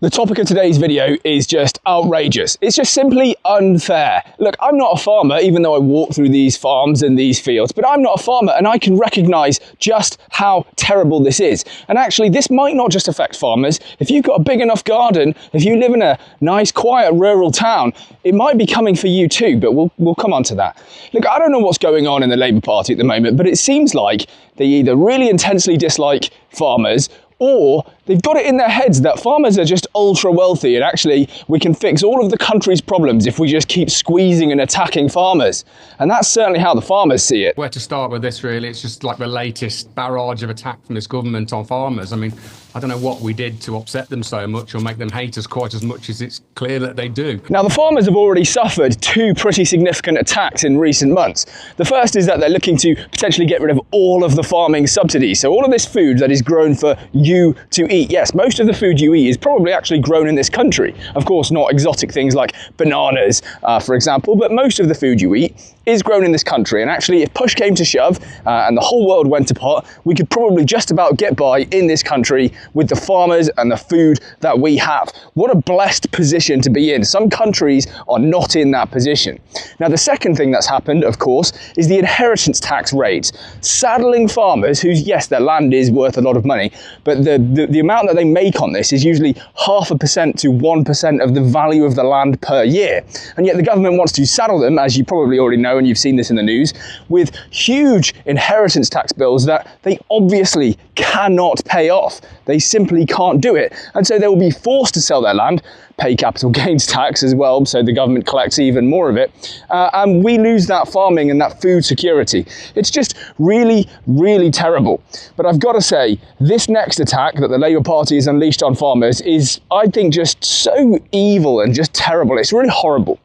The topic of today's video is just outrageous. It's just simply unfair. Look, I'm not a farmer, even though I walk through these farms and these fields, but I'm not a farmer and I can recognize just how terrible this is. And actually, this might not just affect farmers. If you've got a big enough garden, if you live in a nice, quiet, rural town, it might be coming for you too, but we'll come on to that. Look, I don't know what's going on in the Labour Party at the moment, but it seems like they either really intensely dislike farmers or they've got it in their heads that farmers are just ultra wealthy and actually we can fix all of the country's problems if we just keep squeezing and attacking farmers. And that's certainly how the farmers see it. Where to start with this, really? It's just like the latest barrage of attack from this government on farmers. I mean, I don't know what we did to upset them so much or make them hate us quite as much as it's clear that they do. Now, the farmers have already suffered two pretty significant attacks in recent months. The first is that they're looking to potentially get rid of all of the farming subsidies. So all of this food that is grown for you to eat. Yes, most of the food you eat is probably actually grown in this country. Of course, not exotic things like bananas, for example, but most of the food you eat is grown in this country. And actually, if push came to shove and the whole world went to pot, we could probably just about get by in this country with the farmers and the food that we have. What a blessed position to be in. Some countries are not in that position. Now, the second thing that's happened, of course, is the inheritance tax raids, saddling farmers whose, yes, their land is worth a lot of money, but the amount that they make on this is usually 0.5% to 1% of the value of the land per year. And yet the government wants to saddle them, as you probably already know, and you've seen this in the news, with huge inheritance tax bills that they obviously cannot pay off. They simply can't do it. And so they will be forced to sell their land, pay capital gains tax as well, so the government collects even more of it, and we lose that farming and that food security. It's just really, really terrible. But I've got to say, this next attack that the Labour Party has unleashed on farmers is, I think, just so evil and just terrible. It's really horrible.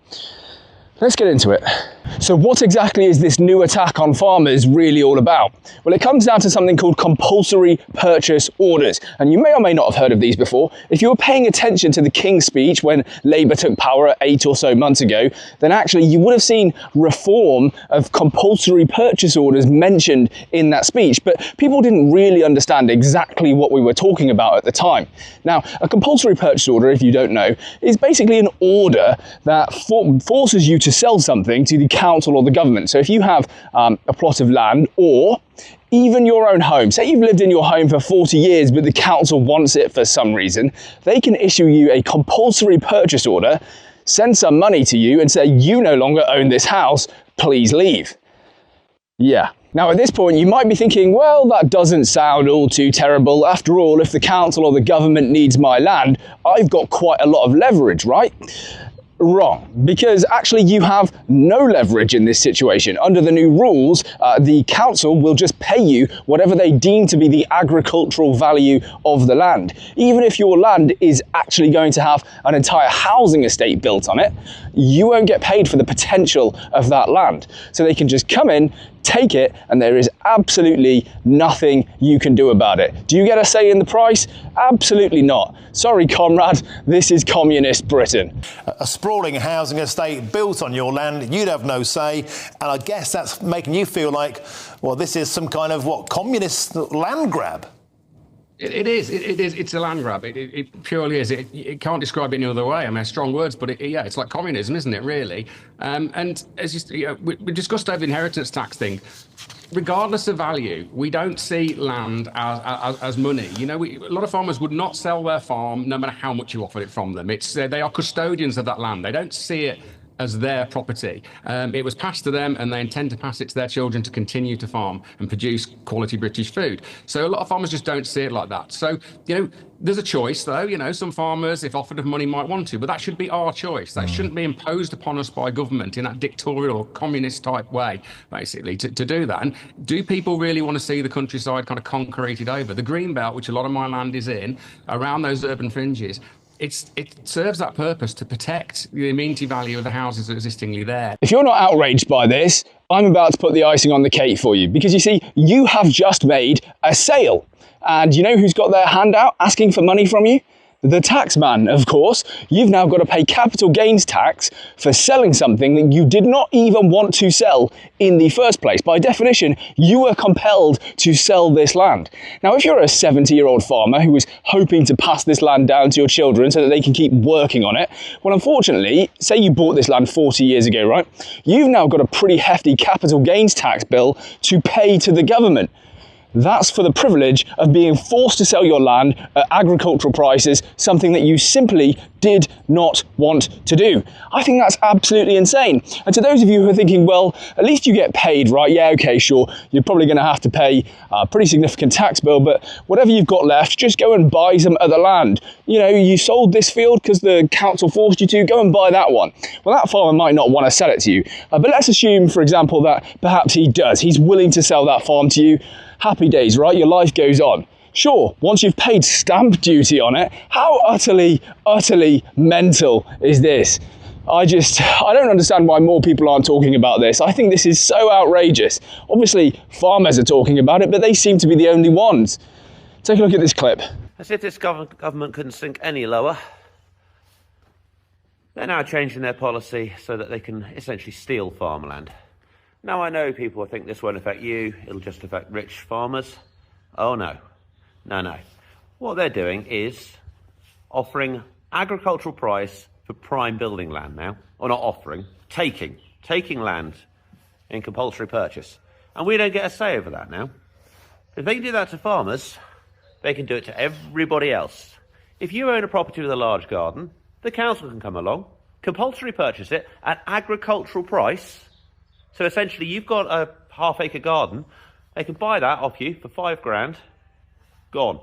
Let's get into it. So what exactly is this new attack on farmers really all about? Well, it comes down to something called compulsory purchase orders. And you may or may not have heard of these before. If you were paying attention to the King's speech when Labour took power 8 or so months ago, then actually you would have seen reform of compulsory purchase orders mentioned in that speech. But people didn't really understand exactly what we were talking about at the time. Now, a compulsory purchase order, if you don't know, is basically an order that forces you to sell something to the council or the government. So if you have a plot of land or even your own home, say you've lived in your home for 40 years but the council wants it for some reason, they can issue you a compulsory purchase order, send some money to you and say you no longer own this house, please leave. Yeah. Now at this point you might be thinking, well, that doesn't sound all too terrible. After all, if the council or the government needs my land, I've got quite a lot of leverage, right? Wrong, because actually you have no leverage in this situation. Under the new rules, the council will just pay you whatever they deem to be the agricultural value of the land. Even if your land is actually going to have an entire housing estate built on it, you won't get paid for the potential of that land. So they can just come in, take it, and there is absolutely nothing you can do about it. Do you get a say in the price? Absolutely not. Sorry, comrade, this is communist Britain. A sprawling housing estate built on your land, you'd have no say, and I guess that's making you feel like, well, this is some kind of, communist land grab? It is. It's a land grab. It purely is. It can't describe it any other way. I mean, strong words, but it's like communism, isn't it, really? And as we discussed over the inheritance tax thing, regardless of value, we don't see land as money. You know, a lot of farmers would not sell their farm no matter how much you offered it from them. They are custodians of that land. They don't see it as their property. It was passed to them and they intend to pass it to their children to continue to farm and produce quality British food. So a lot of farmers just don't see it like that. So, there's a choice though. Some farmers, if offered of money, might want to, but that should be our choice. That shouldn't be imposed upon us by government in that dictatorial or communist type way, basically, to do that. And do people really want to see the countryside kind of concreted over? The green belt, which a lot of my land is in, around those urban fringes, it serves that purpose to protect the amenity value of the houses that are existingly there. If you're not outraged by this, I'm about to put the icing on the cake for you, because you see, you have just made a sale. And you know who's got their hand out asking for money from you? the tax man, of course. You've now got to pay capital gains tax for selling something that you did not even want to sell in the first place. By definition, you were compelled to sell this land. Now, if you're a 70-year-old farmer who is hoping to pass this land down to your children so that they can keep working on it, well, unfortunately, say you bought this land 40 years ago, right? You've now got a pretty hefty capital gains tax bill to pay to the government. That's for the privilege of being forced to sell your land at agricultural prices, something that you simply did not want to do. I think that's absolutely insane. And to those of you who are thinking, well, at least you get paid, right? Yeah, okay, sure. You're probably going to have to pay a pretty significant tax bill, but whatever you've got left, just go and buy some other land. You know, you sold this field because the council forced you to, go and buy that one. Well, that farmer might not want to sell it to you, but let's assume, for example, that perhaps he does. He's willing to sell that farm to you. Happy days, right? Your life goes on. Sure, once you've paid stamp duty on it, how utterly mental is this? I don't understand why more people aren't talking about this. I think this is so outrageous. Obviously, farmers are talking about it, but they seem to be the only ones. Take a look at this clip. As if this government couldn't sink any lower. They're now changing their policy so that they can essentially steal farmland. Now, I know people think this won't affect you, it'll just affect rich farmers. Oh no. No. What they're doing is offering agricultural price for prime building land now. Or not offering, taking land in compulsory purchase. And we don't get a say over that now. If they can do that to farmers, they can do it to everybody else. If you own a property with a large garden, the council can come along, compulsory purchase it at agricultural price. So essentially, you've got a half-acre garden. They can buy that off you for £5,000, gone,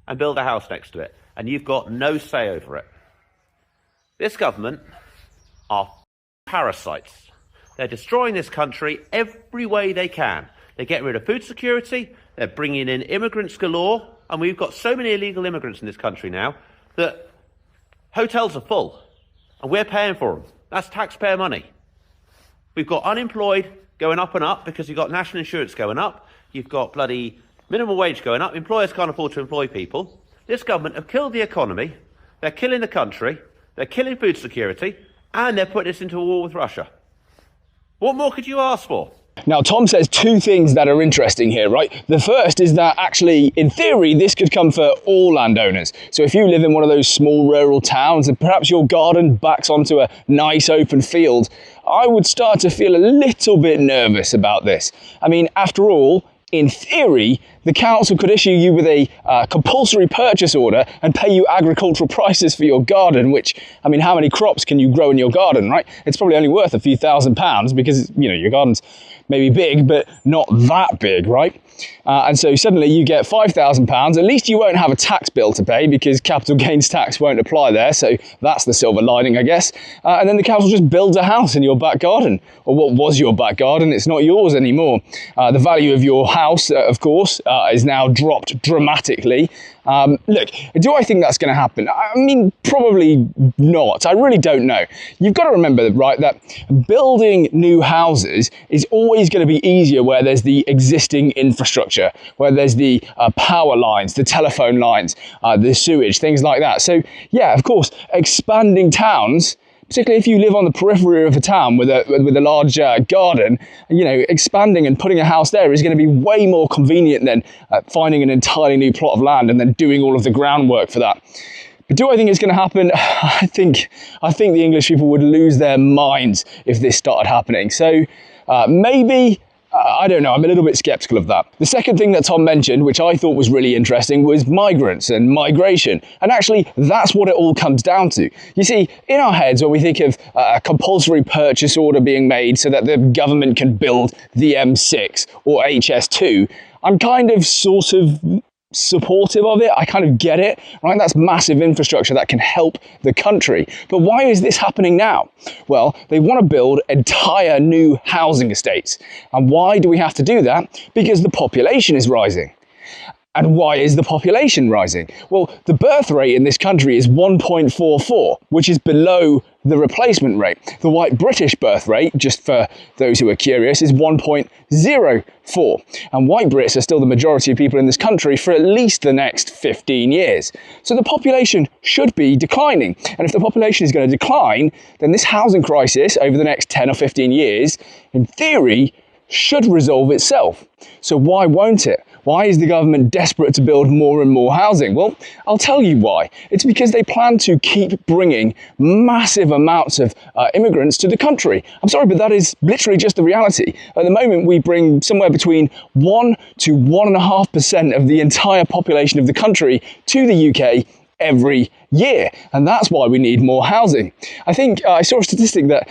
and build a house next to it. And you've got no say over it. This government are parasites. They're destroying this country every way they can. They get rid of food security. They're bringing in immigrants galore. And we've got so many illegal immigrants in this country now that hotels are full. And we're paying for them. That's taxpayer money. We've got unemployed going up and up because you've got national insurance going up. You've got bloody minimum wage going up. Employers can't afford to employ people. This government have killed the economy. They're killing the country. They're killing food security. And they're putting us into a war with Russia. What more could you ask for? Now, Tom says two things that are interesting here, right? The first is that actually, in theory, this could come for all landowners. So if you live in one of those small rural towns and perhaps your garden backs onto a nice open field, I would start to feel a little bit nervous about this. I mean, after all, in theory, the council could issue you with a compulsory purchase order and pay you agricultural prices for your garden, which, I mean, how many crops can you grow in your garden, right? It's probably only worth a few £1,000s because, you know, your garden's maybe big, but not that big, right? And so suddenly you get £5,000. At least you won't have a tax bill to pay because capital gains tax won't apply there. So that's the silver lining, I guess. And then the council just builds a house in your back garden, or what was your back garden. It's not yours anymore. The value of your house, of course, is now dropped dramatically. Look, do I think that's going to happen? I mean, probably not. I really don't know. You've got to remember, right, that building new houses is always going to be easier where there's the existing infrastructure, where there's the power lines, the telephone lines, the sewage, things like that. So, yeah, of course, expanding towns, particularly if you live on the periphery of a town with a large garden, you know, expanding and putting a house there is going to be way more convenient than finding an entirely new plot of land and then doing all of the groundwork for that. But do I think it's going to happen? I think the English people would lose their minds if this started happening. So maybe. I don't know, I'm a little bit sceptical of that. The second thing that Tom mentioned, which I thought was really interesting, was migrants and migration. And actually, that's what it all comes down to. You see, in our heads, when we think of a compulsory purchase order being made so that the government can build the M6 or HS2, I'm kind of sort of supportive of it. I kind of get it, right? That's massive infrastructure that can help the country. But why is this happening now? Well, they want to build entire new housing estates. And why do we have to do that? Because the population is rising. And why is the population rising? Well, the birth rate in this country is 1.44, which is below the replacement rate. The white British birth rate, just for those who are curious, is 1.04. And white Brits are still the majority of people in this country for at least the next 15 years. So the population should be declining. And if the population is going to decline, then this housing crisis over the next 10 or 15 years, in theory, should resolve itself. So why won't it? Why is the government desperate to build more and more housing? Well, I'll tell you why. It's because they plan to keep bringing massive amounts of immigrants to the country. I'm sorry, but that is literally just the reality. At the moment, we bring somewhere between 1 to 1.5% of the entire population of the country to the UK every year, and that's why we need more housing. I think I saw a statistic that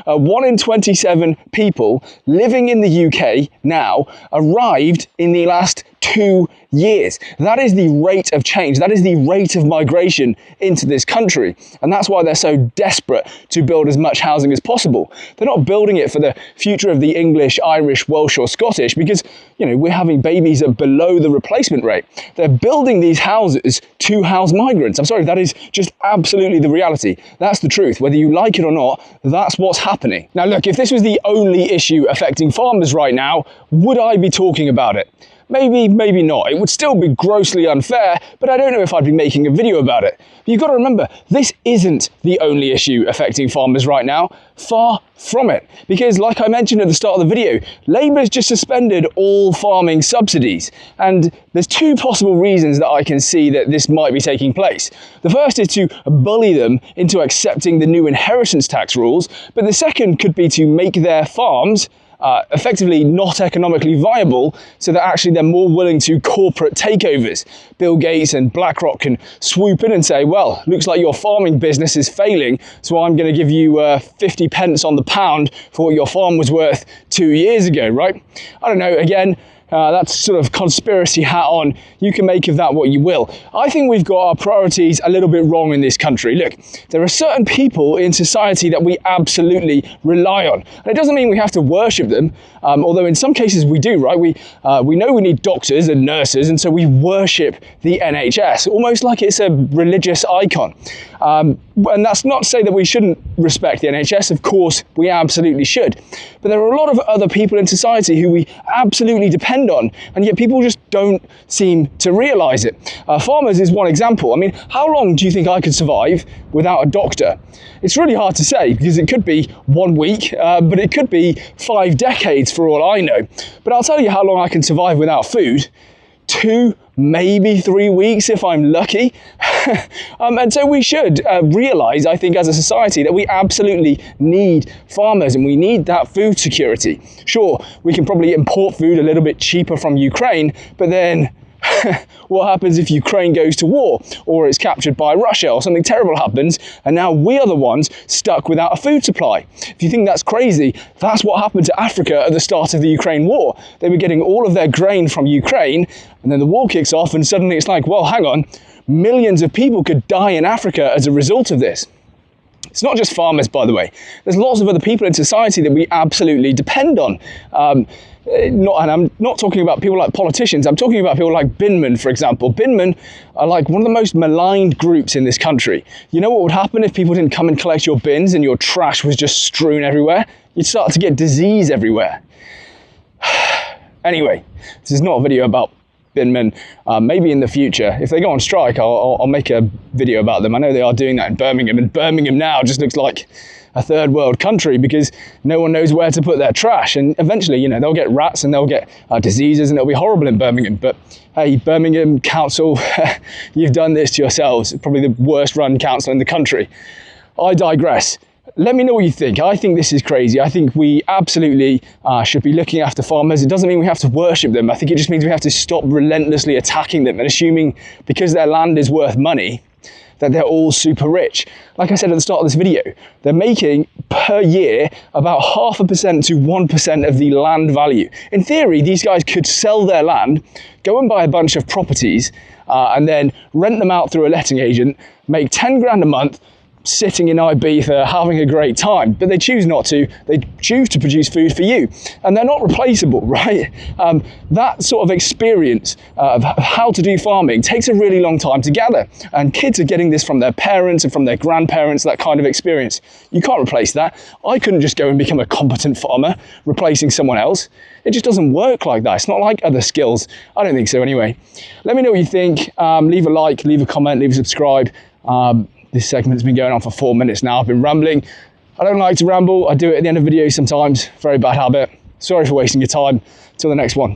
1 in 27 people living in the UK now arrived in the last 2 years. That is the rate of change. That is the rate of migration into this country. And that's why they're so desperate to build as much housing as possible. They're not building it for the future of the English, Irish, Welsh or Scottish because, you know, we're having babies at below the replacement rate. They're building these houses to house migrants. I'm sorry, that is just absolutely the reality. That's the truth. Whether you like it or not, that's what's happening. Now look, if this was the only issue affecting farmers right now, would I be talking about it? Maybe, maybe not. It would still be grossly unfair, but I don't know if I'd be making a video about it. But you've got to remember, this isn't the only issue affecting farmers right now. Far from it. Because like I mentioned at the start of the video, Labour's just suspended all farming subsidies. And there's two possible reasons that I can see that this might be taking place. The first is to bully them into accepting the new inheritance tax rules, but the second could be to make their farms effectively not economically viable, so that actually they're more willing to corporate takeovers. Bill Gates and BlackRock can swoop in and say, well, looks like your farming business is failing, so I'm going to give you 50 pence on the pound for what your farm was worth 2 years ago, right? I don't know, again, that's sort of conspiracy hat on. You can make of that what you will. I think we've got our priorities a little bit wrong in this country. Look, there are certain people in society that we absolutely rely on. And it doesn't mean we have to worship them, although in some cases we do, right? We know we need doctors and nurses, and so we worship the NHS, almost like it's a religious icon. And that's not to say that we shouldn't respect the NHS. Of course, we absolutely should. But there are a lot of other people in society who we absolutely depend on, and yet people just don't seem to realise it. Farmers is one example. I mean, how long do you think I could survive without a doctor? It's really hard to say, because it could be 1 week, but it could be 5 decades for all I know. But I'll tell you how long I can survive without food. 2, maybe 3 weeks if I'm lucky. And so we should realise, I think, as a society that we absolutely need farmers and we need that food security. Sure, we can probably import food a little bit cheaper from Ukraine, but then what happens if Ukraine goes to war or is captured by Russia or something terrible happens and now we are the ones stuck without a food supply? If you think that's crazy, that's what happened to Africa at the start of the Ukraine war. They were getting all of their grain from Ukraine, and then the war kicks off and suddenly it's like, well, hang on, millions of people could die in Africa as a result of this. It's not just farmers, by the way. There's lots of other people in society that we absolutely depend on. And I'm not talking about people like politicians, I'm talking about people like binmen, for example. Binmen are like one of the most maligned groups in this country. You know what would happen if people didn't come and collect your bins and your trash was just strewn everywhere? You'd start to get disease everywhere. Anyway, this is not a video about binmen. Maybe in the future, if they go on strike, I'll make a video about them. I know they are doing that in Birmingham, and Birmingham now just looks like a third world country because no one knows where to put their trash, and eventually, you know, they'll get rats and they'll get diseases and it'll be horrible in Birmingham. But hey, Birmingham Council, you've done this to yourselves. Probably the worst run council in the country. I digress. Let me know what you think. I think this is crazy. I think we absolutely should be looking after farmers. It doesn't mean we have to worship them. I think it just means we have to stop relentlessly attacking them and assuming because their land is worth money that they're all super rich. Like I said at the start of this video, they're making per year about 0.5% to 1% of the land value. In theory, these guys could sell their land, go and buy a bunch of properties, and then rent them out through a letting agent, make 10 grand a month, sitting in Ibiza having a great time, but they choose not to. They choose to produce food for you, and they're not replaceable, right? That sort of experience of how to do farming takes a really long time to gather, and kids are getting this from their parents and from their grandparents, that kind of experience. You can't replace that. I couldn't just go and become a competent farmer replacing someone else. It just doesn't work like that. It's not like other skills. I don't think so anyway. Let me know what you think. Leave a like, leave a comment, leave a subscribe. This segment's been going on for 4 minutes now. I've been rambling. I don't like to ramble. I do it at the end of videos sometimes. Very bad habit. Sorry for wasting your time. Till the next one.